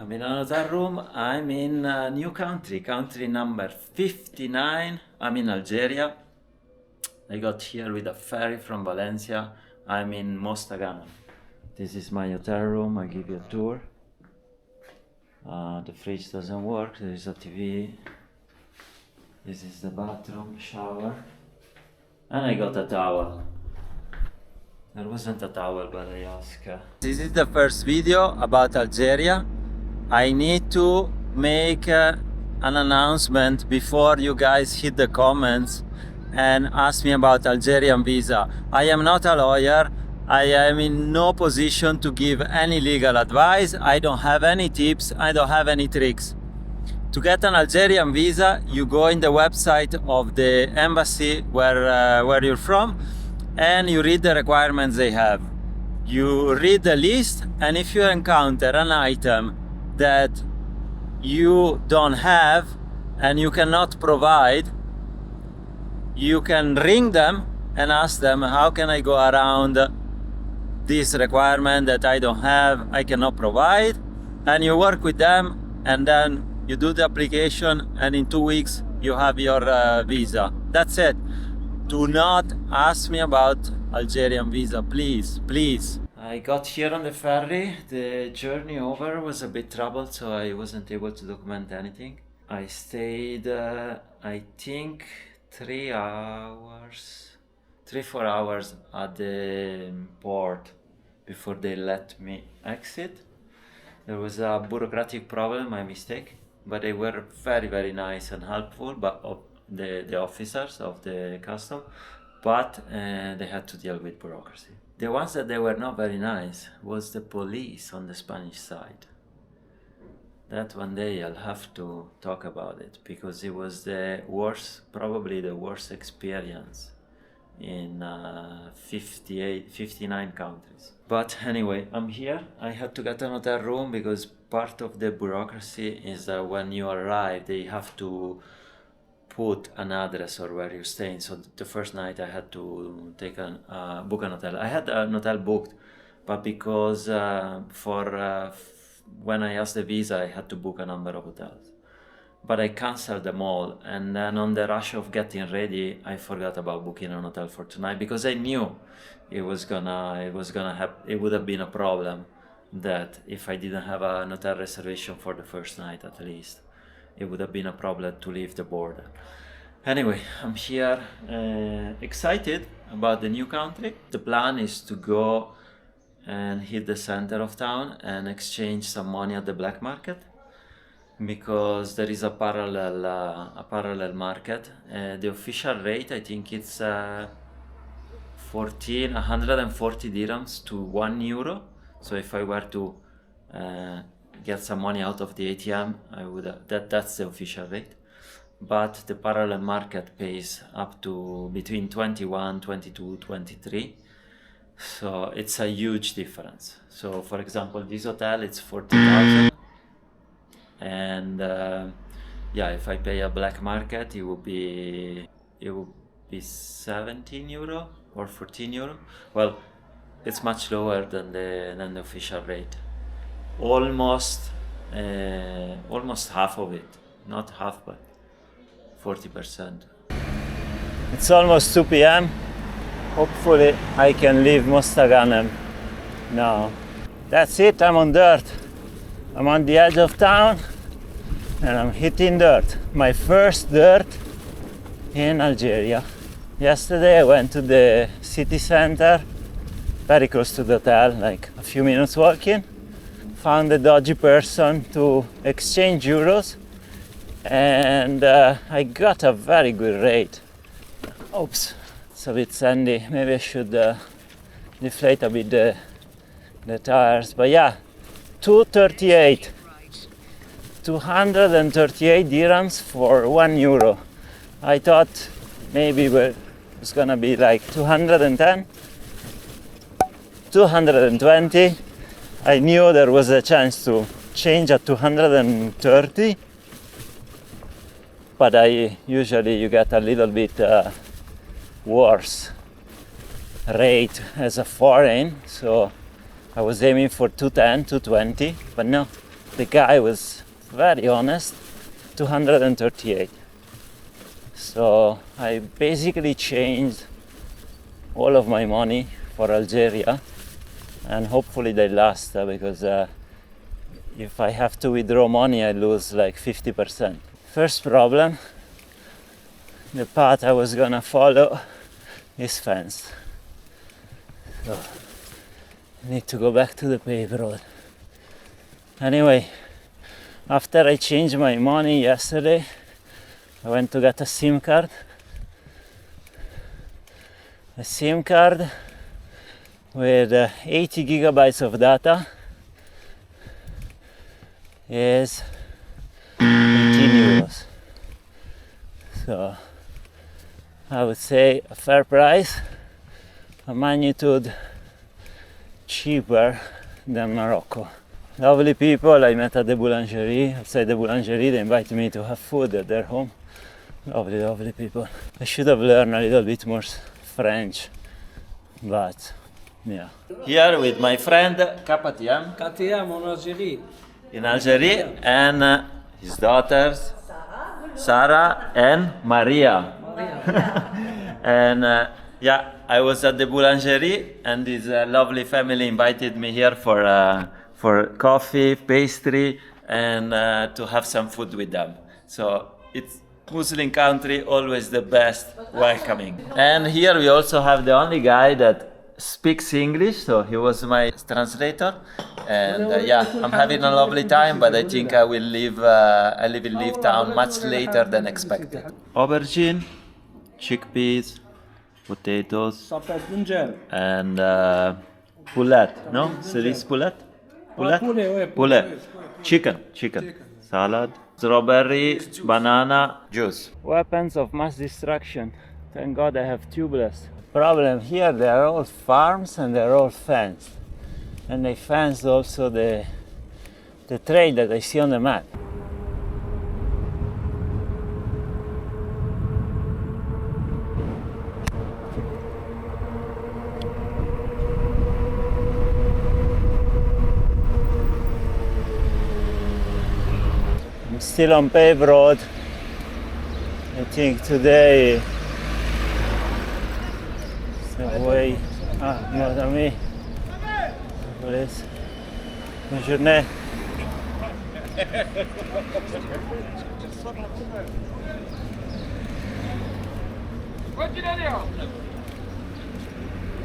I'm in another room. I'm in a new country number 59. I'm in Algeria. I got here with a ferry from Valencia. I'm in Mostaganem. This is my hotel room. I give you a tour. The fridge doesn't work. There is a TV. This is the bathroom, shower. And I got a towel. There wasn't a towel, but I asked. This is the first video about Algeria. I need to make an announcement before you guys hit the comments and ask me about Algerian visa. I am not a lawyer. I am in no position to give any legal advice. I don't have any tips. I don't have any tricks. To get an Algerian visa, you go in the website of the embassy where you're from, and you read the requirements they have. You read the list, and if you encounter an item that you don't have and you cannot provide, you can ring them and ask them, how can I go around this requirement that I don't have, I cannot provide? And you work with them, and then you do the application, and in 2 weeks you have your visa. That's it. Do not ask me about Algerian visa, please, please. I got here on the ferry. The journey over was a bit troubled, so I wasn't able to document anything. I stayed, I think, 4 hours at the port before they let me exit. There was a bureaucratic problem, my mistake, but they were very, very nice and helpful, but the officers of the custom, but they had to deal with bureaucracy. The ones that they were not very nice was the police on the Spanish side. That one day I'll have to talk about it, because it was the worst, probably the worst experience in 59 countries. But anyway, I'm here. I had to get an hotel room because part of the bureaucracy is that when you arrive, they have to put an address or where you're staying. So the first night I had to take book an hotel. I had an hotel booked, but because when I asked the visa, I had to book a number of hotels. But I canceled them all, and then on the rush of getting ready, I forgot about booking an hotel for tonight, because I knew it would have been a problem that if I didn't have an hotel reservation for the first night at least, it would have been a problem to leave the border. Anyway, I'm here, excited about the new country. The plan is to go and hit the center of town and exchange some money at the black market, because there is a parallel market. The official rate, I think it's 140 dirhams to €1. So if I were to get some money out of the ATM, I would that's the official rate. But the parallel market pays up to between 21, 22, 23. So it's a huge difference. So for example, this hotel, it's 40,000. And if I pay a black market, it would be €17 or €14. Well, it's much lower than the official rate. Almost half of it, not half, but 40%. It's almost 2 p.m. Hopefully I can leave Mostaganem now. That's it, I'm on dirt. I'm on the edge of town and I'm hitting dirt. My first dirt in Algeria. Yesterday I went to the city center, very close to the hotel, like a few minutes walking. Found a dodgy person to exchange euros, and I got a very good rate. Oops, it's a bit sandy. Maybe I should deflate a bit the tires. But yeah, 238 dirhams for €1. I thought maybe it was gonna be like 210, 220. I knew there was a chance to change at 230, but usually you get a little bit worse rate as a foreign, so I was aiming for 210, 220, but no, the guy was very honest, 238. So I basically changed all of my money for Algeria, and hopefully they last because if I have to withdraw money I lose like 50%. First problem, the path I was gonna follow is fenced. So I need to go back to the paved road. Anyway, after I changed my money yesterday, I went to get a SIM card. A SIM card with 80 gigabytes of data is 18 euros. So I would say a fair price, a magnitude cheaper than Morocco. Lovely people I met at the boulangerie. Outside the boulangerie they invited me to have food at their home. Lovely people. I should have learned a little bit more French, but yeah. Here with my friend KTM. KTM en Algerie. In Algeria, and his daughters Sarah and Maria. And yeah, I was at the boulangerie, and this lovely family invited me here for coffee, pastry, and to have some food with them. So it's Muslim country, always the best welcoming. And here we also have the only guy that speaks English, so he was my translator. And yeah, I'm having a lovely time, but I think I will leave. I live in Leave Town much later than expected. Aubergine, chickpeas, potatoes, and poulet. No, c'est poulet. Poulet. Chicken. Salad. Strawberry, banana, juice. Weapons of mass destruction. Thank God I have tubeless. Problem here, they are all farms and they're all fenced. And they fenced also the trade that I see on the map. I'm still on paved road. I think today way. Nos amis. Police. Bonne journée.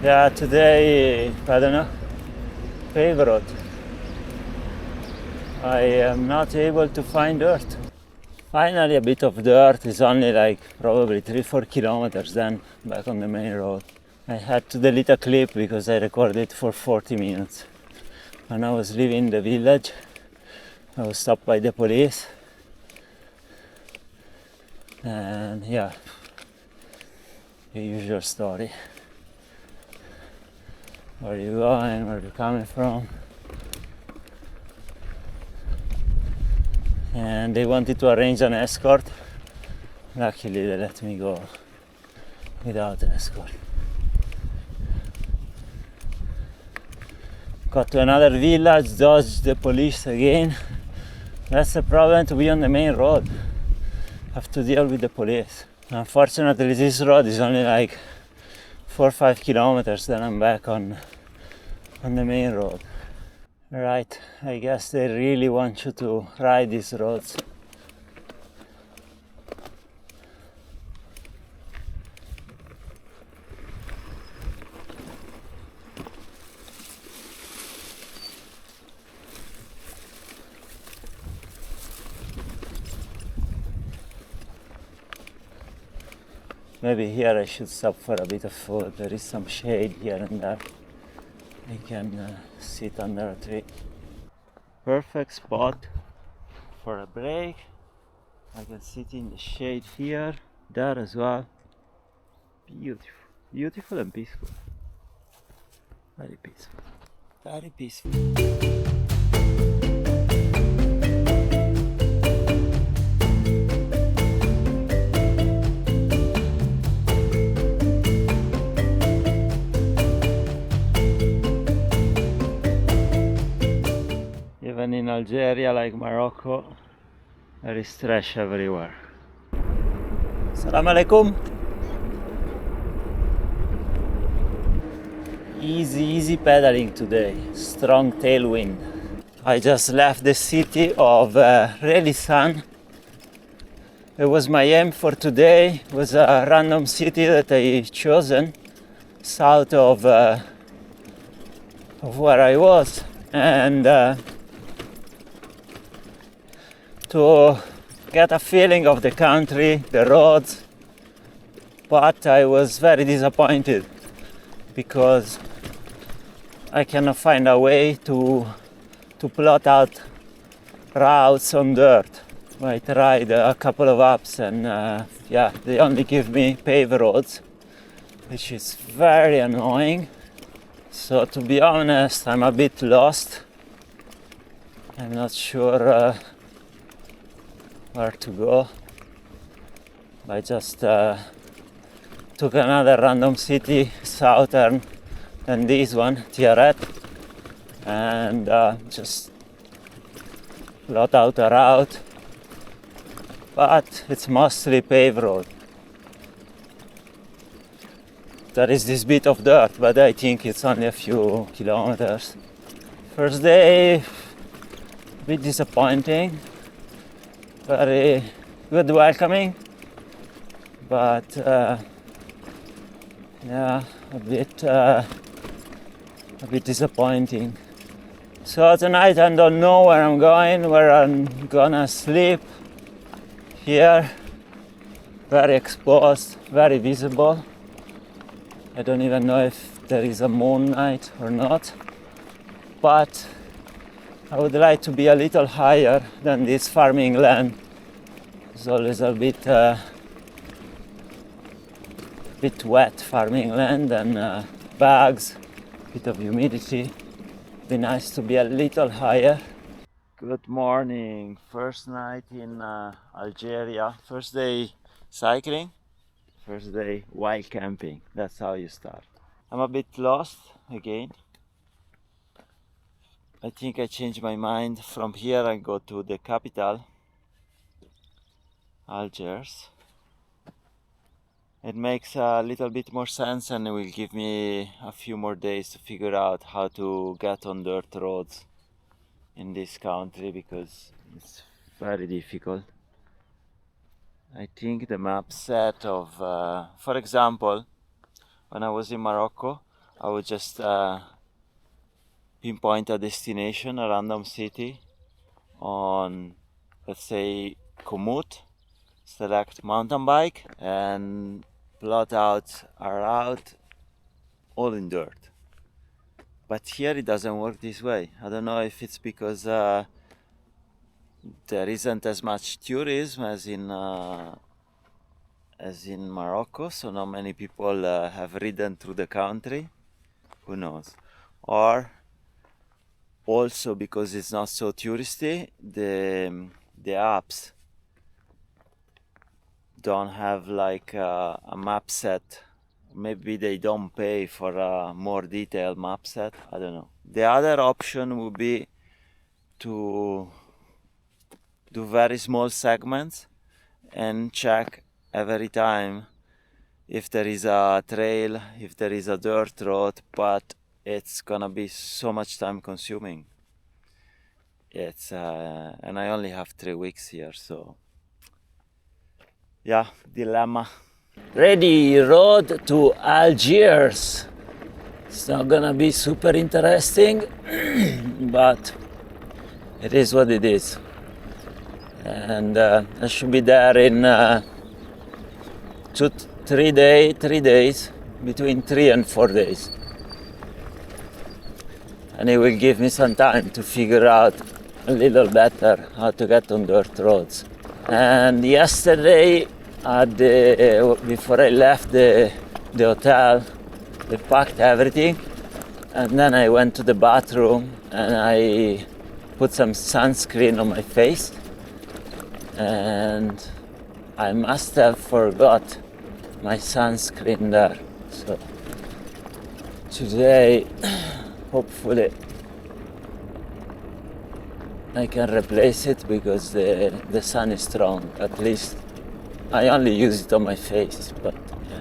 Yeah, today, I don't know, paved road. I am not able to find dirt. Finally, a bit of dirt is only like probably 3-4 kilometers then back on the main road. I had to delete a clip because I recorded for 40 minutes. When I was leaving the village, I was stopped by the police. And yeah, the usual story. Where are you going, where are you coming from? And they wanted to arrange an escort. Luckily they let me go without an escort. Got to another village, dodged the police again. That's the problem to be on the main road. Have to deal with the police. Unfortunately this road is only like 4 or 5 kilometers, then I'm back on the main road. Right, I guess they really want you to ride these roads. Maybe here I should stop for a bit of food. There is some shade here and there. I can sit under a tree. Perfect spot for a break. I can sit in the shade here, there as well. Beautiful and peaceful. Very peaceful. Very peaceful. Even in in Algeria, like Morocco, there is trash everywhere. Assalamu alaikum. Easy pedaling today, strong tailwind. I just left the city of Relizane. It was my aim for today. It was a random city that I chosen south of where I was, and to get a feeling of the country, the roads. But I was very disappointed because I cannot find a way to plot out routes on dirt. I tried a couple of apps and they only give me paved roads, which is very annoying. So to be honest, I'm a bit lost. I'm not sure where to go. I just took another random city southern than this one, Tiaret, and just plot out a route, but it's mostly paved road. There is this bit of dirt, but I think it's only a few kilometers. First day, a bit disappointing, very good welcoming, but a bit disappointing. So tonight I don't know where I'm going, where I'm gonna sleep. Here, very exposed, very visible. I don't even know if there is a moon night or not, but I would like to be a little higher than this farming land. It's always a bit wet farming land and bugs, bit of humidity. Be nice to be a little higher. Good morning. First night in Algeria. First day cycling. First day wild camping. That's how you start. I'm a bit lost again. I think I changed my mind. From here I go to the capital, Algiers. It makes a little bit more sense and it will give me a few more days to figure out how to get on dirt roads in this country because it's very difficult. I think the map set of, for example, when I was in Morocco, I would just pinpoint a destination, a random city on, let's say, Komoot, select mountain bike and plot out a route all in dirt. But here it doesn't work this way. I don't know if it's because there isn't as much tourism as in Morocco, so not many people have ridden through the country. Who knows? Or also because it's not so touristy, the apps don't have like a map set. Maybe they don't pay for a more detailed map set. I don't know. The other option would be to do very small segments and check every time if there is a trail, if there is a dirt road, but it's gonna be so much time consuming. It's and I only have 3 weeks here, so yeah, dilemma. Ready, road to Algiers. It's not gonna be super interesting, but it is what it is. And I should be there in 3 days, between 3 and 4 days. And it will give me some time to figure out a little better how to get on dirt roads. And yesterday, before I left the hotel, I packed everything, and then I went to the bathroom and I put some sunscreen on my face, and I must have forgot my sunscreen there. So today, hopefully, I can replace it because the sun is strong. At least I only use it on my face, but yeah.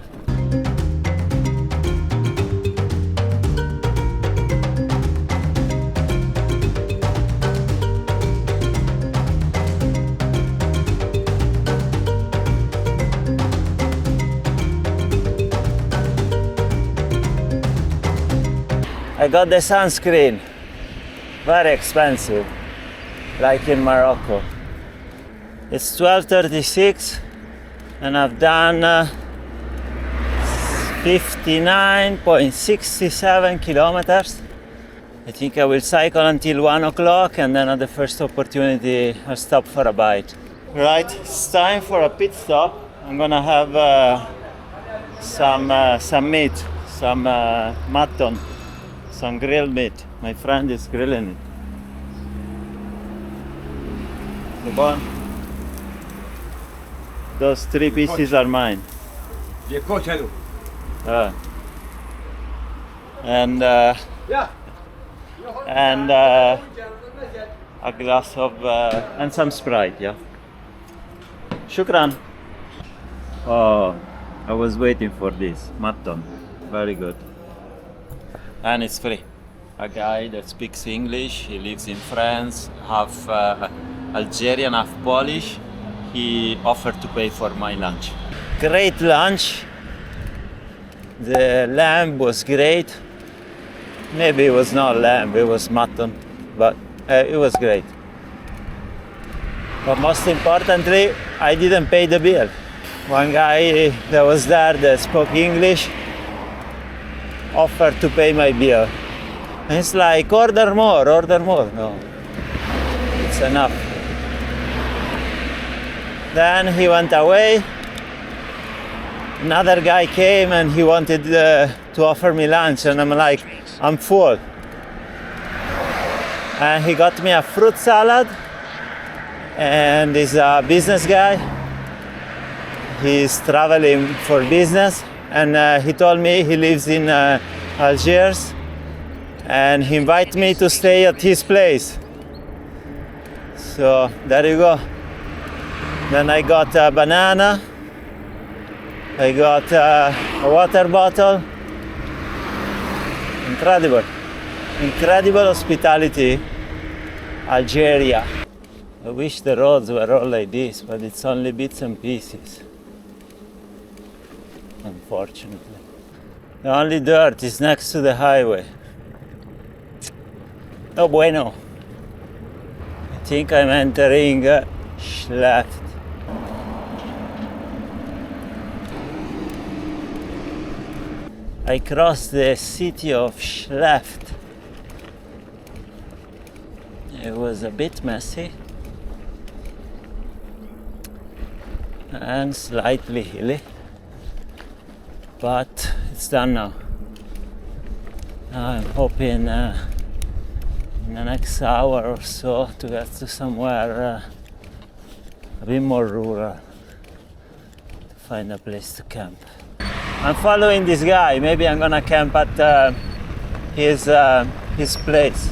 I got the sunscreen, very expensive, like in Morocco. It's 12:36 and I've done 59.67 kilometers. I think I will cycle until 1 o'clock and then at the first opportunity I'll stop for a bite. Right, it's time for a pit stop. I'm gonna have some meat, some mutton. Some grilled meat. My friend is grilling it. The bone. Those 3 pieces are mine. And a glass of and some Sprite, yeah. Shukran. Oh, I was waiting for this mutton. Very good. And it's free. A guy that speaks English, he lives in France, half Algerian, half Polish. He offered to pay for my lunch. Great lunch. The lamb was great. Maybe it was not lamb, it was mutton, but it was great. But most importantly, I didn't pay the bill. One guy that was there that spoke English offered to pay my bill. And it's like, order more. No, it's enough. Then he went away. Another guy came and he wanted to offer me lunch, and I'm like, I'm full. And he got me a fruit salad, and he's a business guy. He's traveling for business. And he told me he lives in Algiers, and he invited me to stay at his place. So there you go. Then I got a banana, I got a water bottle. Incredible hospitality, Algeria. I wish the roads were all like this, but it's only bits and pieces. Unfortunately. The only dirt is next to the highway. No bueno. I think I'm entering Schleft. I crossed the city of Schleft. It was a bit messy and slightly hilly. But it's done now. Now I'm hoping in the next hour or so to get to somewhere a bit more rural, to find a place to camp. I'm following this guy. Maybe I'm gonna camp at his place.